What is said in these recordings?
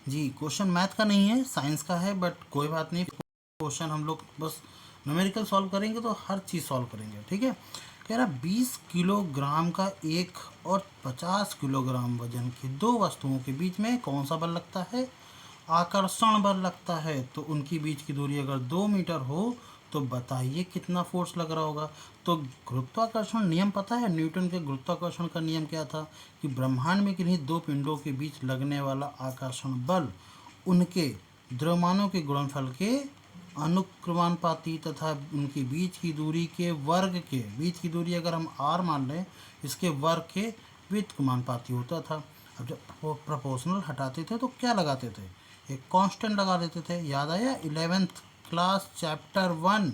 जी question math का नहीं है, साइंस का है, बट कोई बात नहीं। क्वेश्चन हम लोग बस न्यूमेरिकल सॉल्व करेंगे तो हर चीज़ सॉल्व करेंगे, ठीक है। कह रहा 20 किलोग्राम का एक और 50 किलोग्राम वजन की दो वस्तुओं के बीच में कौन सा बल लगता है? आकर्षण बल लगता है। तो उनकी बीच की दूरी अगर 2 मीटर हो तो बताइए कितना फोर्स लग रहा होगा। तो गुरुत्वाकर्षण नियम पता है, न्यूटन के गुरुत्वाकर्षण का नियम क्या था कि ब्रह्मांड में किन्हीं दो पिंडों के बीच लगने वाला आकर्षण बल उनके द्रव्यमानों के गुणनफल के अनुक्रमानुपाती तथा उनके बीच की दूरी के वर्ग के, बीच की दूरी अगर हम r मान लें, इसके वर्ग के व्युत्क्रमानुपाती होता था। अब जब प्रोपोर्शनल हटाते थे तो क्या लगाते थे? एक कांस्टेंट लगा देते थे। याद आया 11th class chapter 1,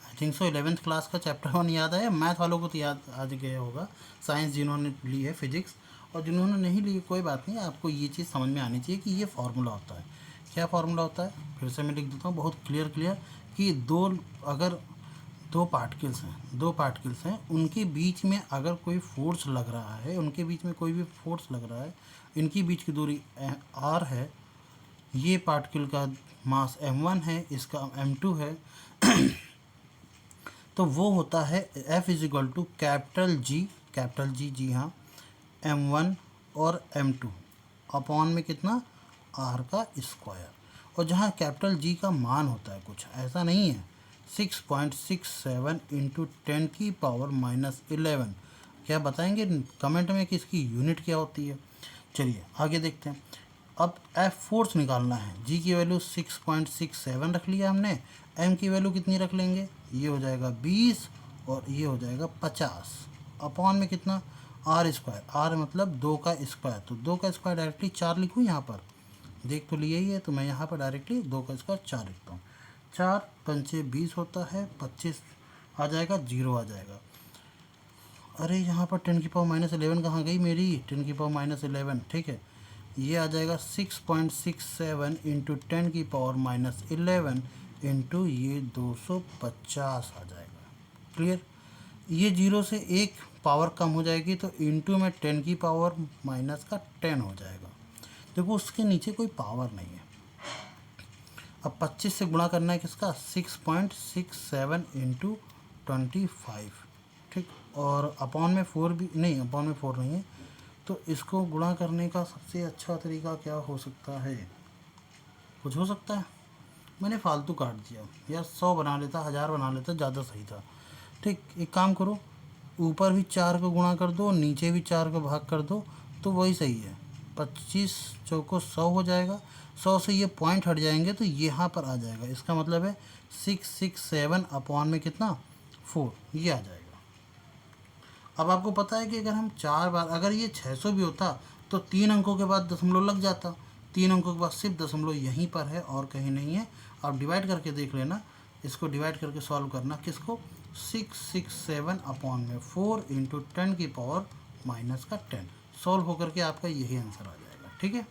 I think so 11th class का चैप्टर 1 याद आया। मैथ वालों को तो याद आज गया होगा, साइंस जिन्होंने ली है, फिजिक्स, और जिन्होंने नहीं ली कोई बात नहीं, आपको ये चीज़ समझ में आनी चाहिए कि ये फार्मूला होता है। क्या फार्मूला होता है? फिर से मैं लिख देता हूँ बहुत क्लियर कि अगर दो पार्टिकल्स हैं, उनके बीच में अगर कोई फोर्स लग रहा है, उनके बीच में कोई भी फोर्स लग रहा है, इनकी बीच की दूरी r है, ये पार्टिकल का मास m1 है, इसका m2 है, तो वो होता है F is equal to capital G, जी हाँ, m1 और m2 अपॉन में कितना, r का स्क्वायर। और जहाँ कैपिटल जी का मान होता है कुछ ऐसा नहीं है, 6.67 इंटू 10⁻11। क्या बताएंगे कमेंट में कि इसकी यूनिट क्या होती है? चलिए आगे देखते हैं। अब एफ फोर्स निकालना है। जी की वैल्यू 6.67 रख लिया हमने, एम की वैल्यू कितनी रख लेंगे? ये हो जाएगा 20 और ये हो जाएगा 50 अपॉन में कितना, आर स्क्वायर, आर मतलब 2 का स्क्वायर, तो 2 का स्क्वायर डायरेक्टली 4 लिखूँ यहाँ पर, देख तो लिया ही है, तो मैं यहाँ पर डायरेक्टली 2 का स्क्वायर 4 लिखता हूँ। 4 पंचे 20 होता है, 25 आ जाएगा, 0 आ जाएगा। अरे यहाँ पर 10⁻11 कहाँ गई मेरी, 10⁻11, ठीक है। ये आ जाएगा 6.67 इंटू 10⁻11 इंटू ये 250 आ जाएगा। क्लियर? ये 0 से एक पावर कम हो जाएगी तो इंटू में 10⁻10 हो जाएगा। देखो उसके नीचे कोई पावर नहीं है। अब 25 से गुणा करना है किसका, 6.67 इंटू 25, ठीक। और अपॉन में 4 भी नहीं, अपॉन में 4 नहीं है, तो इसको गुणा करने का सबसे अच्छा तरीका क्या हो सकता है? कुछ हो सकता है? मैंने फालतू काट दिया यार, 100 बना लेता, 1000 बना लेता, ज़्यादा सही था। ठीक, एक काम करो, ऊपर भी 4 को गुणा कर दो, नीचे भी 4 को भाग कर दो, तो वही सही है। 25 चौको 100 हो जाएगा, 100 से ये पॉइंट हट जाएंगे तो यहाँ पर आ जाएगा। इसका मतलब है 667 अपॉन में कितना, 4, ये आ जाएगा। अब आपको पता है कि अगर हम 4 बार, अगर ये 600 भी होता तो 3 अंकों के बाद दशमलव लग जाता, 3 अंकों के बाद सिर्फ दशमलव यहीं पर है और कहीं नहीं है। आप डिवाइड करके देख लेना, इसको डिवाइड करके सॉल्व करना, किसको, 667 अपॉन में 4 इंटू 10⁻10 सॉल्व होकर के आपका यही आंसर आ जाएगा, ठीक है।